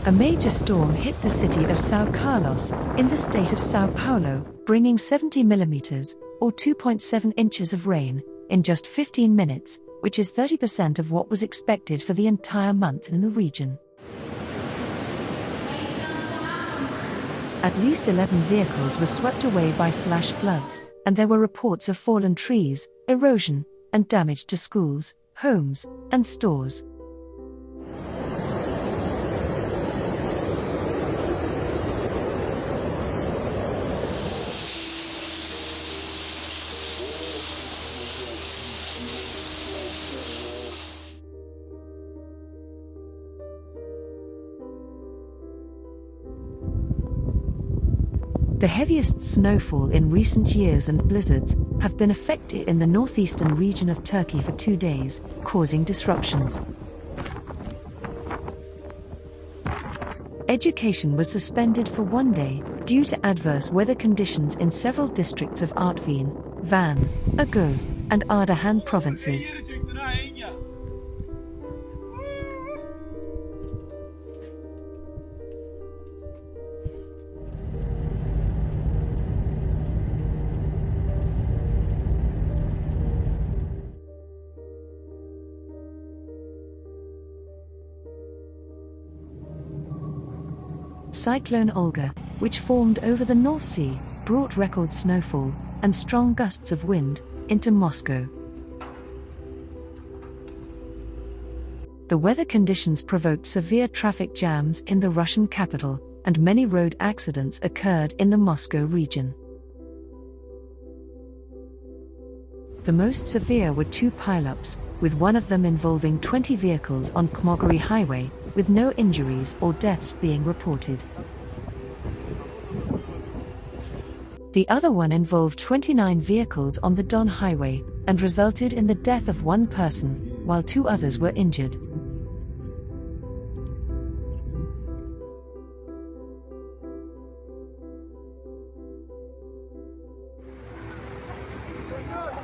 A major storm hit the city of São Carlos, in the state of São Paulo, bringing 70 millimeters, or 2.7 inches of rain, in just 15 minutes, which is 30% of what was expected for the entire month in the region. At least 11 vehicles were swept away by flash floods, and there were reports of fallen trees, erosion, and damage to schools, homes, and stores. The heaviest snowfall in recent years and blizzards have been affected in the northeastern region of Turkey for 2 days, causing disruptions. Education was suspended for 1 day due to adverse weather conditions in several districts of Artvin, Van, Agö, and Ardahan provinces. Cyclone Olga, which formed over the North Sea, brought record snowfall and strong gusts of wind into Moscow. The weather conditions provoked severe traffic jams in the Russian capital, and many road accidents occurred in the Moscow region. The most severe were 2 pileups, with one of them involving 20 vehicles on Kmogori Highway, with no injuries or deaths being reported. The other one involved 29 vehicles on the Don Highway, and resulted in the death of 1 person, while 2 others were injured.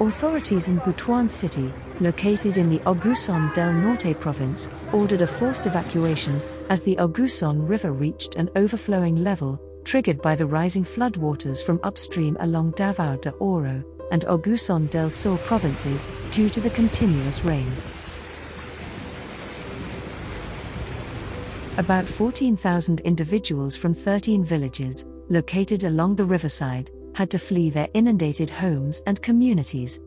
Authorities in Butuan City, located in the Agusan del Norte province, ordered a forced evacuation as the Agusan River reached an overflowing level, triggered by the rising floodwaters from upstream along Davao de Oro and Agusan del Sur provinces due to the continuous rains. About 14,000 individuals from 13 villages, located along the riverside, had to flee their inundated homes and communities.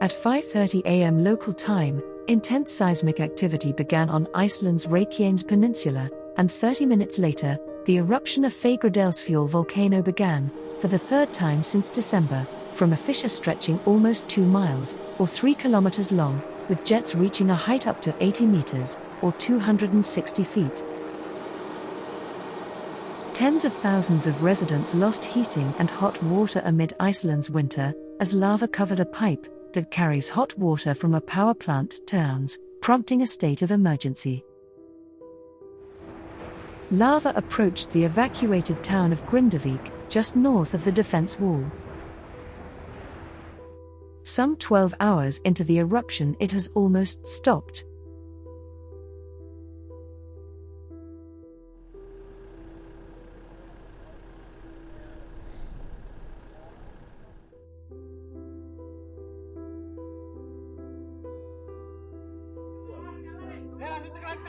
At 5:30 a.m. local time, intense seismic activity began on Iceland's Reykjanes Peninsula, and 30 minutes later, the eruption of Fagradalsfjöll volcano began, for the 3rd time since December, from a fissure stretching almost 2 miles, or 3 kilometers long, with jets reaching a height up to 80 meters, or 260 feet. Tens of thousands of residents lost heating and hot water amid Iceland's winter, as lava covered a pipe that carries hot water from a power plant to towns, prompting a state of emergency. Lava approached the evacuated town of Grindavik, just north of the defense wall. Some 12 hours into the eruption, it has almost stopped.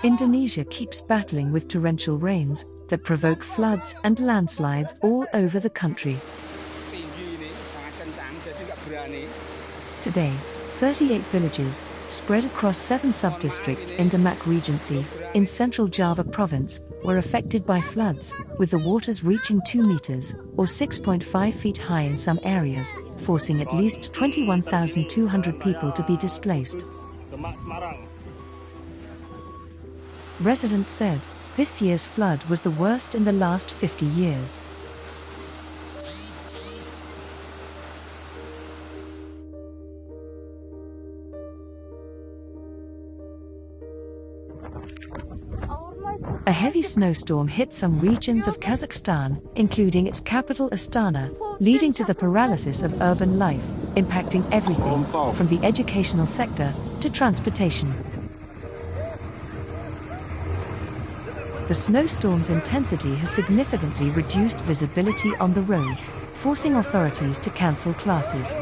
Indonesia keeps battling with torrential rains, that provoke floods and landslides all over the country. Today, 38 villages, spread across 7 sub-districts in Demak Regency, in central Java province, were affected by floods, with the waters reaching 2 meters, or 6.5 feet high in some areas, forcing at least 21,200 people to be displaced. Residents said, this year's flood was the worst in the last 50 years. A heavy snowstorm hit some regions of Kazakhstan, including its capital Astana, leading to the paralysis of urban life, impacting everything from the educational sector to transportation. The snowstorm's intensity has significantly reduced visibility on the roads, forcing authorities to cancel classes.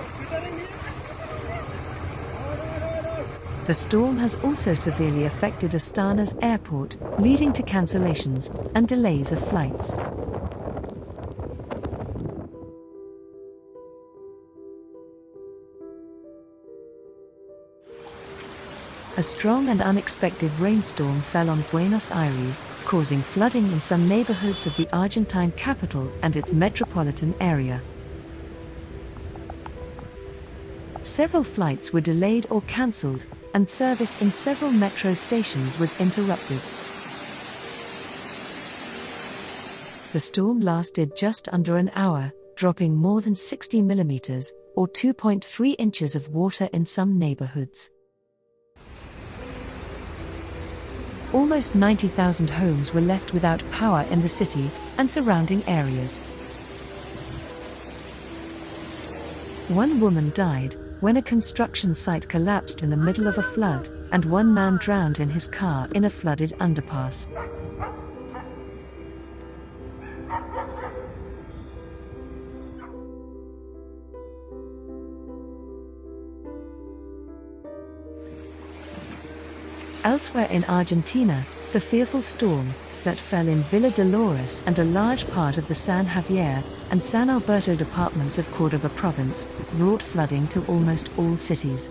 The storm has also severely affected Astana's airport, leading to cancellations and delays of flights. A strong and unexpected rainstorm fell on Buenos Aires, causing flooding in some neighborhoods of the Argentine capital and its metropolitan area. Several flights were delayed or cancelled, and service in several metro stations was interrupted. The storm lasted just under an hour, dropping more than 60 millimeters, or 2.3 inches of water in some neighborhoods. Almost 90,000 homes were left without power in the city and surrounding areas. One woman died when a construction site collapsed in the middle of a flood, and one man drowned in his car in a flooded underpass. Elsewhere in Argentina, the fearful storm that fell in Villa Dolores and a large part of the San Javier and San Alberto departments of Córdoba province brought flooding to almost all cities.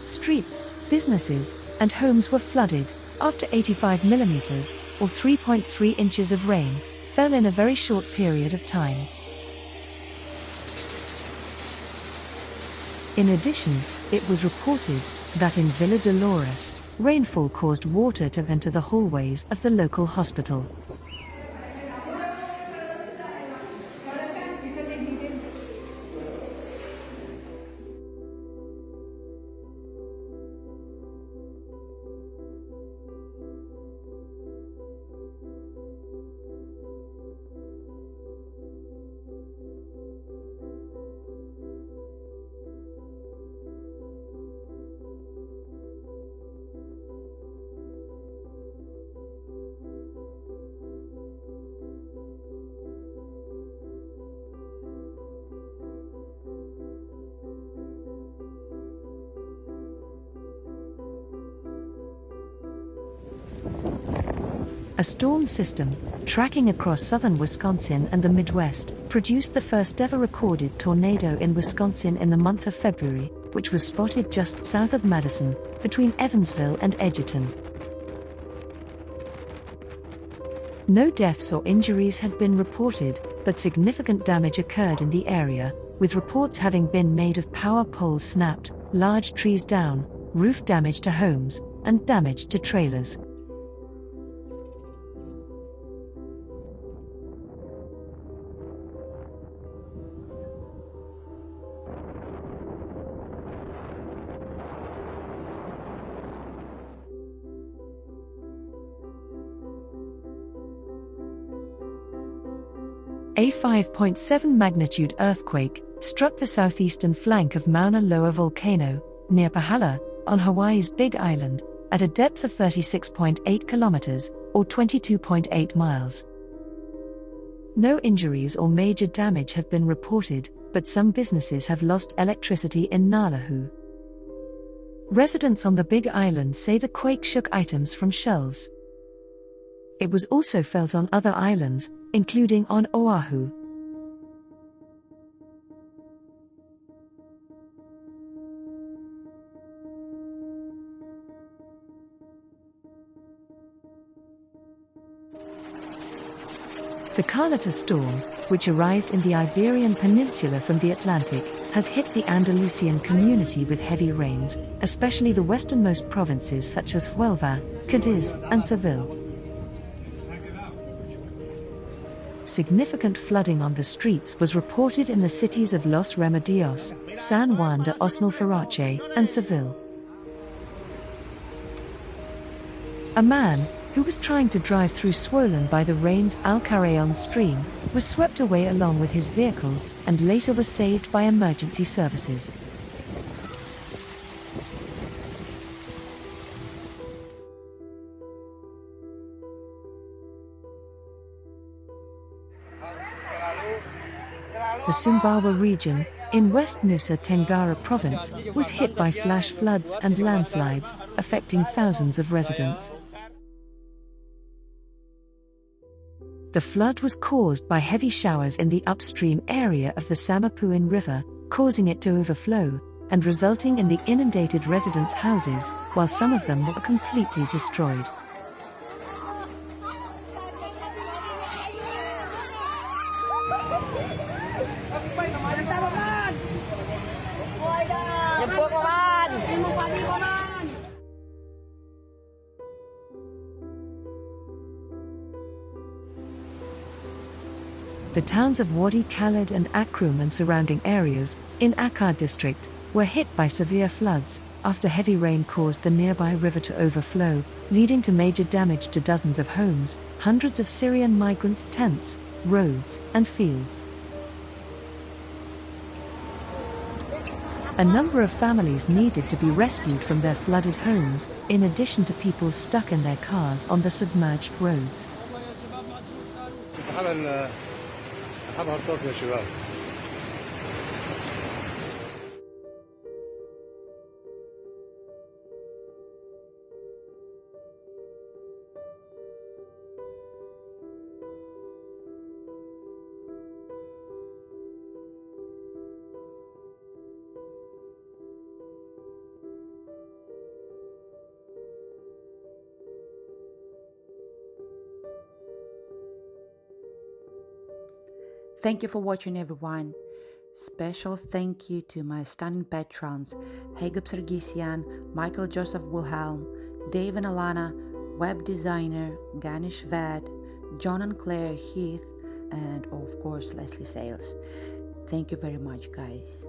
Streets, businesses, and homes were flooded after 85 millimeters, or 3.3 inches of rain, fell in a very short period of time. In addition, it was reported that in Villa Dolores, rainfall caused water to enter the hallways of the local hospital. A storm system, tracking across southern Wisconsin and the Midwest, produced the first ever recorded tornado in Wisconsin in the month of February, which was spotted just south of Madison, between Evansville and Edgerton. No deaths or injuries had been reported, but significant damage occurred in the area, with reports having been made of power poles snapped, large trees down, roof damage to homes, and damage to trailers. A 5.7 magnitude earthquake struck the southeastern flank of Mauna Loa volcano, near Pahala, on Hawaii's Big Island, at a depth of 36.8 kilometers, or 22.8 miles. No injuries or major damage have been reported, but some businesses have lost electricity in Nalahu. Residents on the Big Island say the quake shook items from shelves. It was also felt on other islands, including on Oahu. The Carlota storm, which arrived in the Iberian Peninsula from the Atlantic, has hit the Andalusian community with heavy rains, especially the westernmost provinces such as Huelva, Cadiz, and Seville. Significant flooding on the streets was reported in the cities of Los Remedios, San Juan de Osnalfarache, and Seville. A man, who was trying to drive through swollen by the rain's Alcarreon stream, was swept away along with his vehicle, and later was saved by emergency services. The Sumbawa region, in West Nusa Tenggara province, was hit by flash floods and landslides, affecting thousands of residents. The flood was caused by heavy showers in the upstream area of the Samapuin River, causing it to overflow, and resulting in the inundated residents' houses, while some of them were completely destroyed. The towns of Wadi Khalid and Akrum and surrounding areas, in Akkar district, were hit by severe floods, after heavy rain caused the nearby river to overflow, leading to major damage to dozens of homes, hundreds of Syrian migrants' tents, roads, and fields. A number of families needed to be rescued from their flooded homes, in addition to people stuck in their cars on the submerged roads. Thank you for watching, everyone. Special thank you to my stunning patrons, Hagab Sargisian, Michael Joseph Wilhelm, Dave and Alana, web designer, Ganesh Vad, John and Claire Heath, and of course Leslie Sales. Thank you very much, guys.